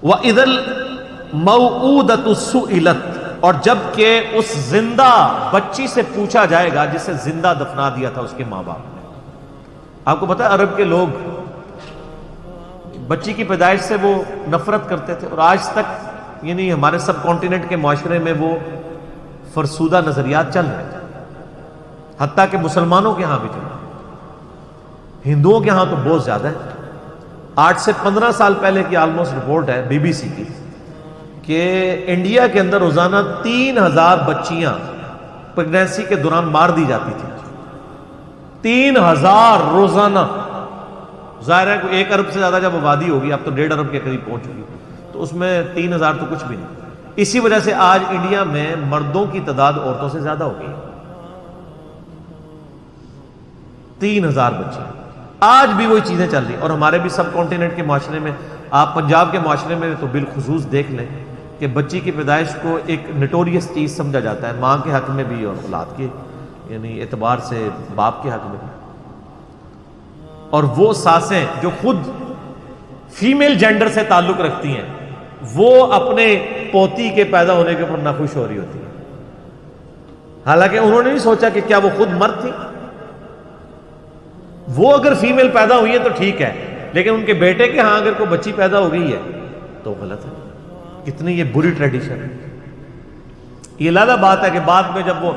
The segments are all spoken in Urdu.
وَإِذَا الْمَوْعُودَةُ سُئِلَتْ، اور جب کہ اس زندہ بچی سے پوچھا جائے گا جسے زندہ دفنا دیا تھا اس کے ماں باپ نے۔ آپ کو پتہ ہے عرب کے لوگ بچی کی پیدائش سے وہ نفرت کرتے تھے، اور آج تک یعنی ہمارے سب کانٹیننٹ کے معاشرے میں وہ فرسودہ نظریات چل رہے ہیں، حتیٰ کہ مسلمانوں کے ہاں بھی چل رہے ہیں، ہندوؤں کے ہاں تو بہت زیادہ ہے۔ 8 سے 15 سال پہلے کی آلموسٹ رپورٹ ہے بی بی سی کی کہ انڈیا کے اندر روزانہ 3000 بچیاں پریگنینسی کے دوران مار دی جاتی تھی۔ 3000 روزانہ۔ ظاہر ہے کہ 1 ارب سے زیادہ جب آبادی ہوگی، اب تو 1.5 ارب کے قریب پہنچ چکی، تو اس میں 3000 تو کچھ بھی نہیں۔ اسی وجہ سے آج انڈیا میں مردوں کی تعداد عورتوں سے زیادہ ہو گئی۔ 3000 بچے آج بھی وہی چیزیں چل رہی ہیں، اور ہمارے بھی سب کانٹیننٹ کے معاشرے میں، آپ پنجاب کے معاشرے میں تو بالخصوص دیکھ لیں کہ بچی کی پیدائش کو ایک نٹوریس چیز سمجھا جاتا ہے، ماں کے حق میں بھی اور اولاد کے یعنی اعتبار سے باپ کے حق میں بھی۔ اور وہ ساسیں جو خود فیمیل جینڈر سے تعلق رکھتی ہیں، وہ اپنے پوتی کے پیدا ہونے کے اوپر ناخوش ہو رہی ہوتی ہیں، حالانکہ انہوں نے نہیں سوچا کہ کیا وہ خود مرد تھی۔ وہ اگر فیمیل پیدا ہوئی ہے تو ٹھیک ہے، لیکن ان کے بیٹے کے ہاں اگر کوئی بچی پیدا ہو گئی ہے تو غلط ہے۔ کتنی یہ بری ٹریڈیشن ہے۔ یہ علیحدہ بات ہے کہ بعد میں جب وہ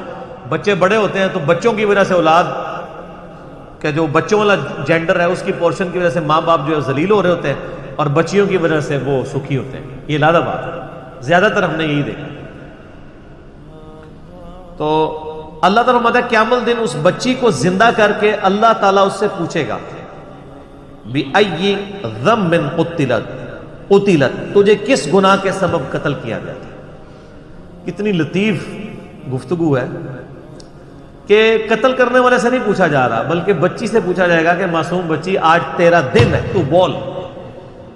بچے بڑے ہوتے ہیں تو بچوں کی وجہ سے اولاد کا جو بچوں والا جینڈر ہے اس کی پورشن کی وجہ سے ماں باپ جو ہے ذلیل ہو رہے ہوتے ہیں، اور بچیوں کی وجہ سے وہ سکھی ہوتے ہیں۔ یہ علیحدہ بات ہے، زیادہ تر ہم نے یہی دیکھا۔ تو اللہ تعالیٰ فرماتا ہے قیامت دن اس بچی کو زندہ کر کے اللہ تعالیٰ اس سے پوچھے گا بِأَيِّ ذَنبٍ قُتِلَتْ، تجھے کس گناہ کے سبب قتل کیا گیا تھا۔ کتنی لطیف گفتگو ہے کہ قتل کرنے والے سے نہیں پوچھا جا رہا، بلکہ بچی سے پوچھا جائے گا کہ معصوم بچی آج تیرا دن ہے، تو بول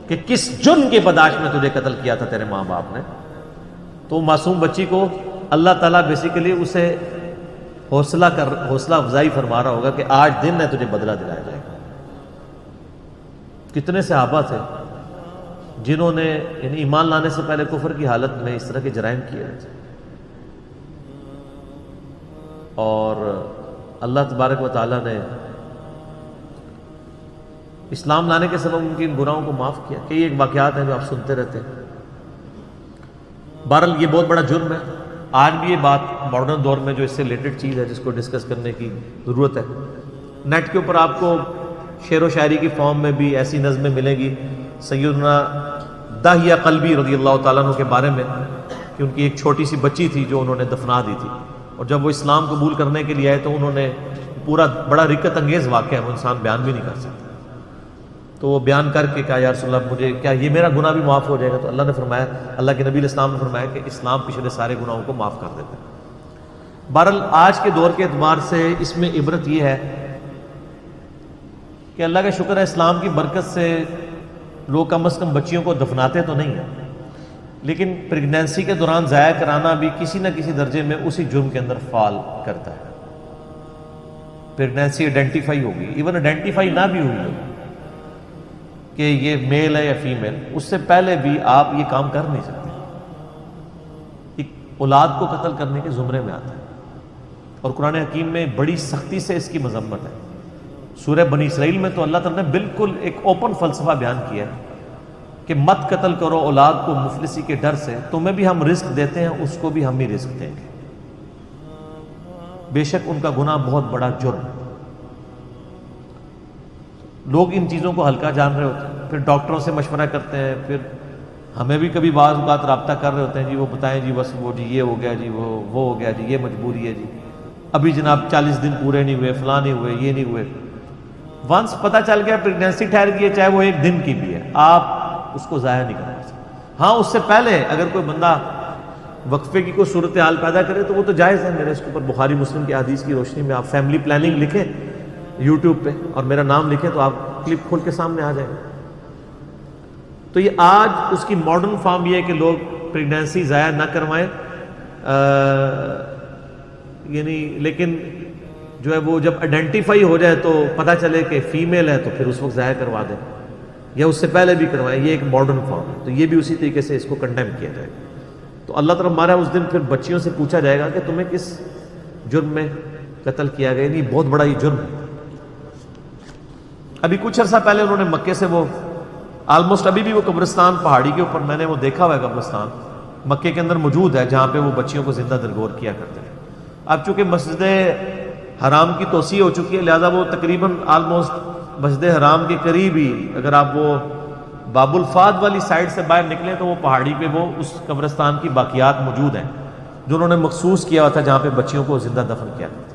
کہ کس جرم کی پاداش میں تجھے قتل کیا تھا تیرے ماں باپ نے۔ تو معصوم بچی کو اللہ تعالیٰ بیسیکلی اسے حوصلہ افزائی فرما رہا ہوگا کہ آج دن ہے، تجھے بدلہ دلایا جائے گا۔ کتنے صحابہ تھے جنہوں نے یعنی ایمان لانے سے پہلے کفر کی حالت میں اس طرح کے جرائم کیے تھے، اور اللہ تبارک و تعالیٰ نے اسلام لانے کے سبب ان کی ان گناہوں کو معاف کیا۔ کئی ایک واقعات ہیں جو آپ سنتے رہتے ہیں۔ بہرحال یہ بہت بڑا جرم ہے۔ آج بھی یہ بات ماڈرن دور میں جو اس سے ریلیٹڈ چیز ہے جس کو ڈسکس کرنے کی ضرورت ہے۔ نیٹ کے اوپر آپ کو شعر و شاعری کی فارم میں بھی ایسی نظمیں ملیں گی سیدنا داہیہ قلبی رضی اللہ تعالیٰ عنہ کے بارے میں، کہ ان کی ایک چھوٹی سی بچی تھی جو انہوں نے دفنا دی تھی، اور جب وہ اسلام قبول کرنے کے لیے آئے تو انہوں نے پورا بڑا رکت انگیز واقعہ ہے، وہ انسان بیان بھی نہیں کر سکتا، تو وہ بیان کر کے کہا یا رسول اللہ مجھے کیا یہ میرا گناہ بھی معاف ہو جائے گا؟ تو اللہ نے فرمایا، اللہ کے نبی علیہ السلام نے فرمایا کہ اسلام پچھلے سارے گناہوں کو معاف کر دیتا ہے۔ بہرحال آج کے دور کے اعتبار سے اس میں عبرت یہ ہے کہ اللہ کا شکر ہے اسلام کی برکت سے لوگ کم از کم بچیوں کو دفناتے تو نہیں ہیں، لیکن پریگنینسی کے دوران ضائع کرانا بھی کسی نہ کسی درجے میں اسی جرم کے اندر فال کرتا ہے۔ پریگنینسی آئیڈینٹیفائی ہوگی، ایون آئیڈینٹیفائی نہ بھی ہوئی ہو کہ یہ میل ہے یا فیمیل، اس سے پہلے بھی آپ یہ کام کر نہیں سکتے۔ ایک اولاد کو قتل کرنے کے زمرے میں آتا ہے، اور قرآن حکیم میں بڑی سختی سے اس کی مذمت ہے۔ سورہ بنی اسرائیل میں تو اللہ تعالیٰ نے بالکل ایک اوپن فلسفہ بیان کیا ہے کہ مت قتل کرو اولاد کو مفلسی کے ڈر سے، تمہیں بھی ہم رزق دیتے ہیں، اس کو بھی ہم ہی رزق دیں گے، بے شک ان کا گناہ بہت بڑا جرم۔ لوگ ان چیزوں کو ہلکا جان رہے ہوتے ہیں، پھر ڈاکٹروں سے مشورہ کرتے ہیں، پھر ہمیں بھی کبھی بعض اوقات رابطہ کر رہے ہوتے ہیں، جی وہ بتائیں جی بس وہ جی یہ ہو گیا جی وہ ہو گیا جی یہ مجبوری ہے جی ابھی جناب 40 دن پورے نہیں ہوئے، فلاں نہیں ہوئے، یہ نہیں ہوئے۔ ونس پتہ چل گیا پریگنینسی ٹھہر گئی ہے، چاہے وہ 1 دن کی بھی ہے، آپ اس کو ضائع نہیں کرنا سکتے۔ ہاں اس سے پہلے اگر کوئی بندہ وقفے کی کوئی صورتحال پیدا کرے تو وہ تو جائز ہے، میرے اس کے اوپر بخاری مسلم کی حدیث کی روشنی میں آپ فیملی پلاننگ لکھیں یوٹیوب پہ اور میرا نام لکھیں تو آپ کلپ کھول کے سامنے آ جائیں گے۔ تو یہ آج اس کی ماڈرن فارم یہ ہے کہ لوگ پریگنینسی ضائع نہ کروائیں، یعنی لیکن جو ہے وہ جب آئیڈینٹیفائی ہو جائے تو پتہ چلے کہ فیمیل ہے تو پھر اس وقت ضائع کروا دیں۔ یا اس سے پہلے بھی کروائیں، یہ ایک ماڈرن فارم ہے، تو یہ بھی اسی طریقے سے اس کو کنڈیم کیا جائے گا۔ تو اللہ تعالیٰ ہمارا اس دن پھر بچیوں سے پوچھا جائے گا کہ تمہیں کس جرم میں قتل کیا گیا، نہیں بہت بڑا یہ جرم ہے۔ ابھی کچھ عرصہ پہلے انہوں نے مکے سے وہ آلموسٹ ابھی بھی وہ قبرستان پہاڑی کے اوپر میں نے وہ دیکھا ہوا ہے، قبرستان مکے کے اندر موجود ہے جہاں پہ وہ بچیوں کو زندہ درگور کیا کرتے ہیں۔ اب چونکہ مسجد حرام کی توسیع ہو چکی ہے، لہذا وہ تقریباً آلموسٹ مسجد حرام کے قریب ہی، اگر آپ وہ باب الفاد والی سائڈ سے باہر نکلیں تو وہ پہاڑی پہ وہ اس قبرستان کی باقیات موجود ہیں جو انہوں نے مخصوص کیا ہوا تھا جہاں پہ بچیوں کو زندہ دفن کیا کرتے ہیں۔